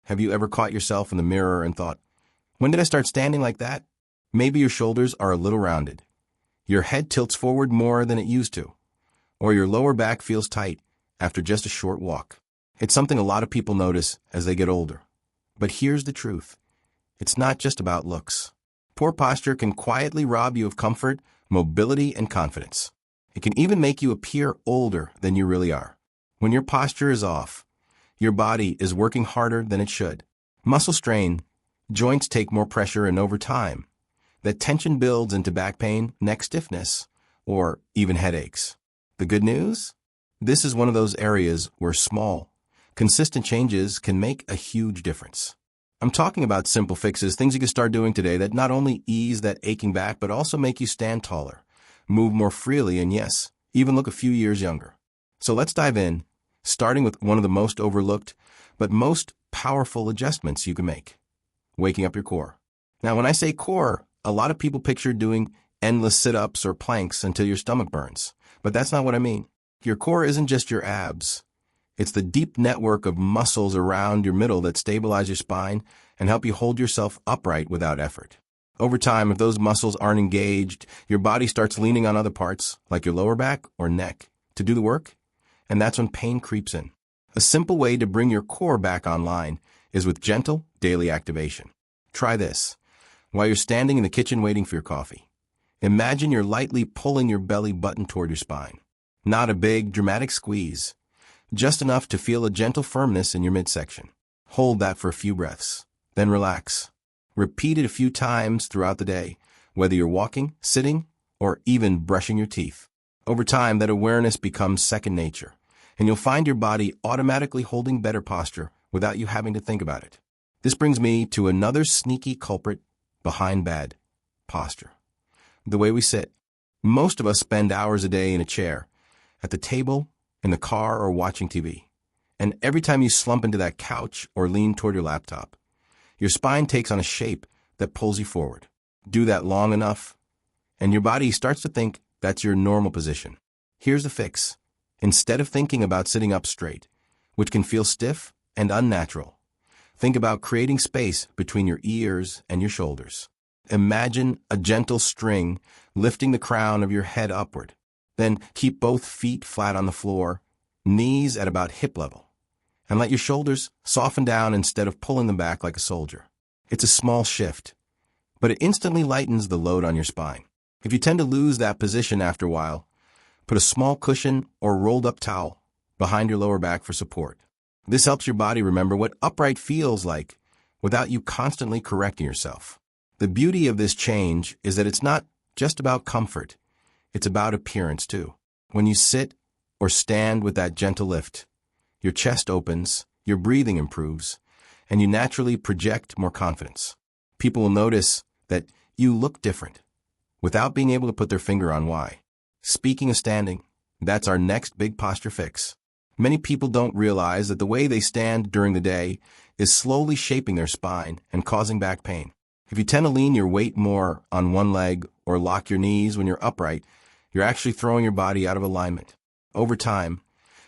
Have you ever caught yourself in the mirror and thought, when did I start standing like that? Maybe your shoulders are a little rounded. Your head tilts forward more than it used to. Or your lower back feels tight after just a short walk. It's something a lot of people notice as they get older. But here's the truth. It's not just about looks. Poor posture can quietly rob you of comfort, mobility, and confidence. It can even make you appear older than you really are. When your posture is off, your body is working harder than it should. Muscle strain, joints take more pressure, and over time, that tension builds into back pain, neck stiffness, or even headaches. The good news? This is one of those areas where small, consistent changes can make a huge difference. I'm talking about simple fixes, things you can start doing today that not only ease that aching back, but also make you stand taller, move more freely, and yes, even look a few years younger. So let's dive in, starting with one of the most overlooked, but most powerful adjustments you can make: waking up your core. Now, when I say core, a lot of people picture doing endless sit-ups or planks until your stomach burns. But that's not what I mean. Your core isn't just your abs. It's the deep network of muscles around your middle that stabilize your spine and help you hold yourself upright without effort. Over time, if those muscles aren't engaged, your body starts leaning on other parts, like your lower back or neck, to do the work, and that's when pain creeps in. A simple way to bring your core back online is with gentle daily activation. Try this. While you're standing in the kitchen waiting for your coffee, imagine you're lightly pulling your belly button toward your spine. Not a big, dramatic squeeze, just enough to feel a gentle firmness in your midsection. Hold that for a few breaths, then relax. Repeat it a few times throughout the day, whether you're walking, sitting, or even brushing your teeth. Over time, that awareness becomes second nature, and you'll find your body automatically holding better posture without you having to think about it. This brings me to another sneaky culprit behind bad posture: the way we sit. Most of us spend hours a day in a chair, at the table, in the car, or watching TV. And every time you slump into that couch or lean toward your laptop, your spine takes on a shape that pulls you forward. Do that long enough, and your body starts to think that's your normal position. Here's the fix. Instead of thinking about sitting up straight, which can feel stiff and unnatural, think about creating space between your ears and your shoulders. Imagine a gentle string lifting the crown of your head upward. Then keep both feet flat on the floor, knees at about hip level, and let your shoulders soften down instead of pulling them back like a soldier. It's a small shift, but it instantly lightens the load on your spine. If you tend to lose that position after a while, put a small cushion or rolled up towel behind your lower back for support. This helps your body remember what upright feels like without you constantly correcting yourself. The beauty of this change is that it's not just about comfort, it's about appearance too. When you sit or stand with that gentle lift, your chest opens, your breathing improves, and you naturally project more confidence. People will notice that you look different without being able to put their finger on why. Speaking of standing, that's our next big posture fix. Many people don't realize that the way they stand during the day is slowly shaping their spine and causing back pain. If you tend to lean your weight more on one leg or lock your knees when you're upright, you're actually throwing your body out of alignment. Over time,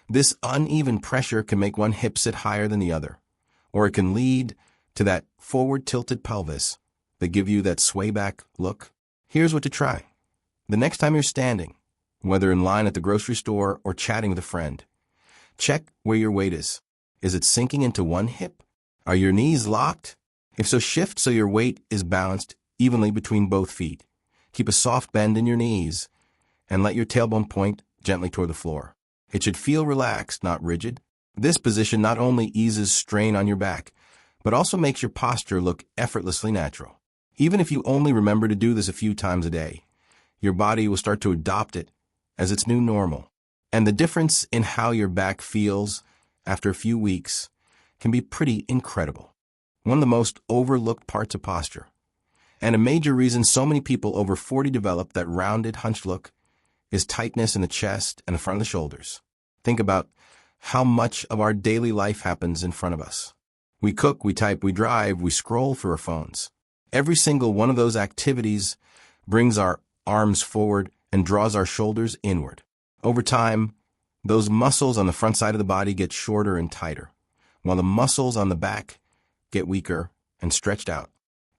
this uneven pressure can make one hip sit higher than the other, or it can lead to that forward-tilted pelvis that give you that sway-back look. Here's what to try. The next time you're standing, whether in line at the grocery store or chatting with a friend, check where your weight is. Is it sinking into one hip? Are your knees locked? If so, shift so your weight is balanced evenly between both feet. Keep a soft bend in your knees and let your tailbone point gently toward the floor. It should feel relaxed, not rigid. This position not only eases strain on your back, but also makes your posture look effortlessly natural. Even if you only remember to do this a few times a day, your body will start to adopt it as its new normal. And the difference in how your back feels after a few weeks can be pretty incredible. One of the most overlooked parts of posture, and a major reason so many people over 40 develop that rounded, hunched look, is tightness in the chest and the front of the shoulders. Think about how much of our daily life happens in front of us. We cook, we type, we drive, we scroll through our phones. Every single one of those activities brings our arms forward and draws our shoulders inward. Over time, those muscles on the front side of the body get shorter and tighter, while the muscles on the back get weaker, and stretched out.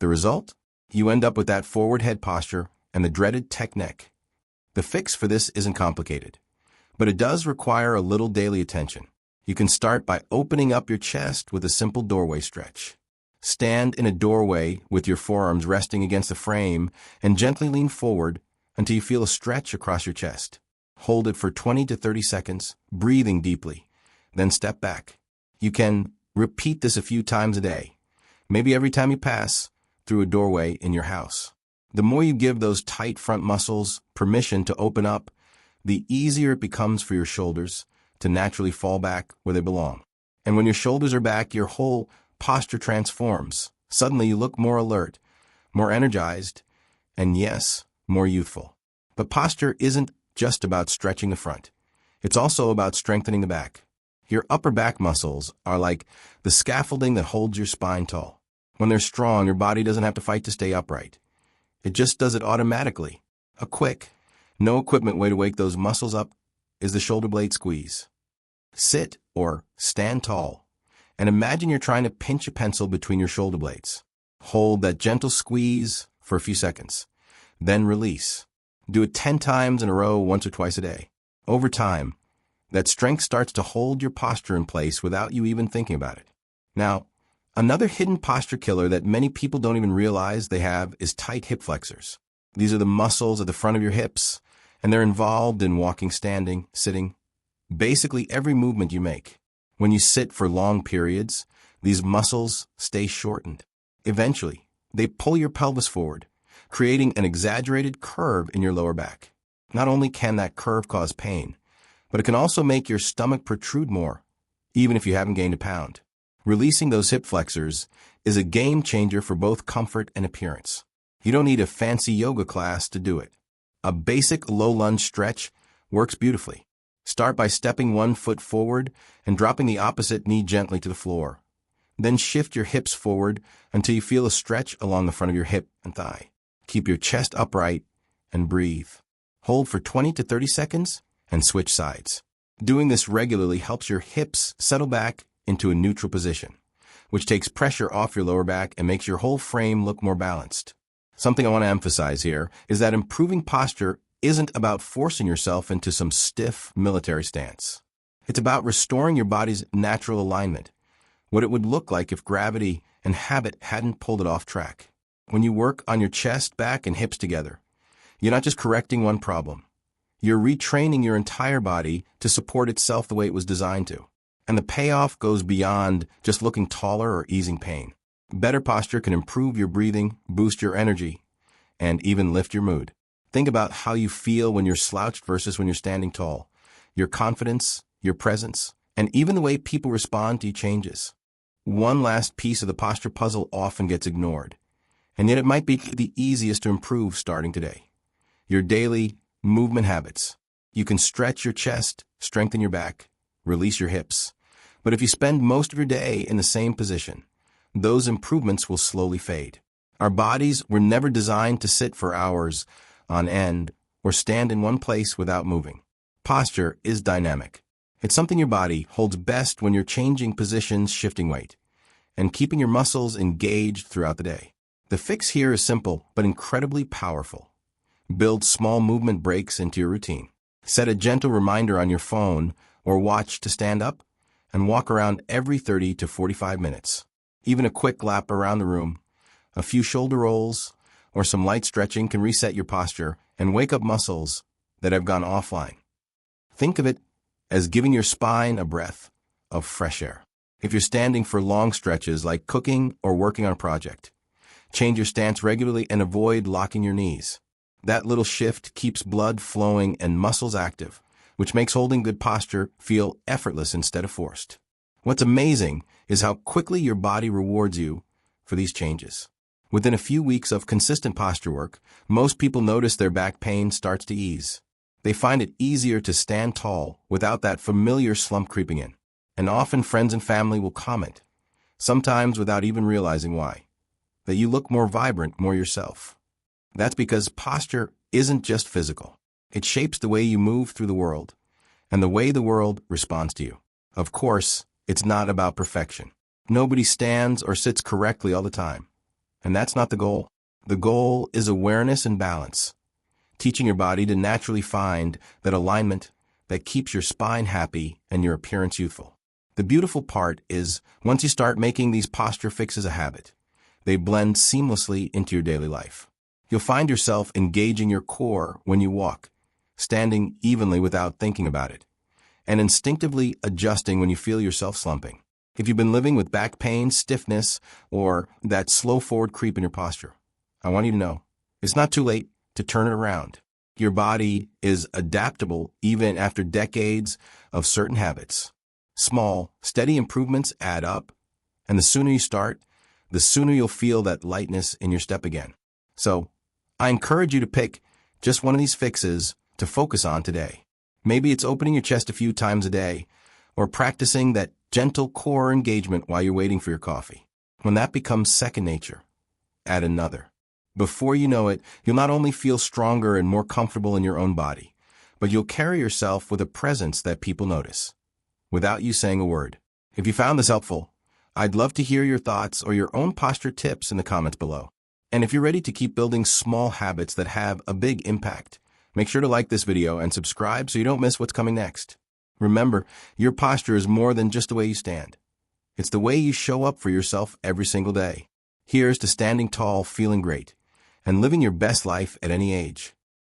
The result? You end up with that forward head posture and the dreaded tech neck. The fix for this isn't complicated, but it does require a little daily attention. You can start by opening up your chest with a simple doorway stretch. Stand in a doorway with your forearms resting against the frame and gently lean forward until you feel a stretch across your chest. Hold it for 20 to 30 seconds, breathing deeply, then step back. You can repeat this a few times a day, maybe every time you pass through a doorway in your house. The more you give those tight front muscles permission to open up, the easier it becomes for your shoulders to naturally fall back where they belong. And when your shoulders are back, your whole posture transforms. Suddenly you look more alert, more energized, and yes, more youthful. But posture isn't just about stretching the front. It's also about strengthening the back. Your upper back muscles are like the scaffolding that holds your spine tall. When they're strong, your body doesn't have to fight to stay upright. It just does it automatically. A quick, no equipment way to wake those muscles up is the shoulder blade squeeze. Sit or stand tall and imagine you're trying to pinch a pencil between your shoulder blades. Hold that gentle squeeze for a few seconds, then release. Do it 10 times in a row, once or twice a day. Over time, that strength starts to hold your posture in place without you even thinking about it. Now, another hidden posture killer that many people don't even realize they have is tight hip flexors. These are the muscles at the front of your hips, and they're involved in walking, standing, sitting, basically every movement you make. When you sit for long periods, these muscles stay shortened. Eventually, they pull your pelvis forward, creating an exaggerated curve in your lower back. Not only can that curve cause pain, but it can also make your stomach protrude more, even if you haven't gained a pound. Releasing those hip flexors is a game changer for both comfort and appearance. You don't need a fancy yoga class to do it. A basic low lunge stretch works beautifully. Start by stepping one foot forward and dropping the opposite knee gently to the floor. Then shift your hips forward until you feel a stretch along the front of your hip and thigh. Keep your chest upright and breathe. Hold for 20 to 30 seconds and switch sides. Doing this regularly helps your hips settle back into a neutral position, which takes pressure off your lower back and makes your whole frame look more balanced. Something I want to emphasize here is that improving posture isn't about forcing yourself into some stiff military stance. It's about restoring your body's natural alignment, what it would look like if gravity and habit hadn't pulled it off track. When you work on your chest, back, and hips together, you're not just correcting one problem. You're retraining your entire body to support itself the way it was designed to. And the payoff goes beyond just looking taller or easing pain. Better posture can improve your breathing, boost your energy, and even lift your mood. Think about how you feel when you're slouched versus when you're standing tall. Your confidence, your presence, and even the way people respond to you changes. One last piece of the posture puzzle often gets ignored, and yet it might be the easiest to improve starting today. Your daily movement habits. You can stretch your chest, strengthen your back, release your hips. But if you spend most of your day in the same position, those improvements will slowly fade. Our bodies were never designed to sit for hours on end or stand in one place without moving. Posture is dynamic. It's something your body holds best when you're changing positions, shifting weight, and keeping your muscles engaged throughout the day. The fix here is simple but incredibly powerful. Build small movement breaks into your routine. Set a gentle reminder on your phone or watch to stand up and walk around every 30 to 45 minutes. Even a quick lap around the room, a few shoulder rolls, or some light stretching can reset your posture and wake up muscles that have gone offline. Think of it as giving your spine a breath of fresh air. If you're standing for long stretches like cooking or working on a project, change your stance regularly and avoid locking your knees. That little shift keeps blood flowing and muscles active, which makes holding good posture feel effortless instead of forced. What's amazing is how quickly your body rewards you for these changes. Within a few weeks of consistent posture work, most people notice their back pain starts to ease. They find it easier to stand tall without that familiar slump creeping in. And often friends and family will comment, sometimes without even realizing why, that you look more vibrant, more yourself. That's because posture isn't just physical. It shapes the way you move through the world and the way the world responds to you. Of course, it's not about perfection. Nobody stands or sits correctly all the time. And that's not the goal. The goal is awareness and balance, teaching your body to naturally find that alignment that keeps your spine happy and your appearance youthful. The beautiful part is, once you start making these posture fixes a habit, they blend seamlessly into your daily life. You'll find yourself engaging your core when you walk, standing evenly without thinking about it, and instinctively adjusting when you feel yourself slumping. If you've been living with back pain, stiffness, or that slow forward creep in your posture, I want you to know, it's not too late to turn it around. Your body is adaptable even after decades of certain habits. Small, steady improvements add up, and the sooner you start, the sooner you'll feel that lightness in your step again. So, I encourage you to pick just one of these fixes to focus on today. Maybe it's opening your chest a few times a day, or practicing that gentle core engagement while you're waiting for your coffee. When that becomes second nature, add another. Before you know it, you'll not only feel stronger and more comfortable in your own body, but you'll carry yourself with a presence that people notice, without you saying a word. If you found this helpful, I'd love to hear your thoughts or your own posture tips in the comments below. And if you're ready to keep building small habits that have a big impact, make sure to like this video and subscribe so you don't miss what's coming next. Remember, your posture is more than just the way you stand. It's the way you show up for yourself every single day. Here's to standing tall, feeling great, and living your best life at any age.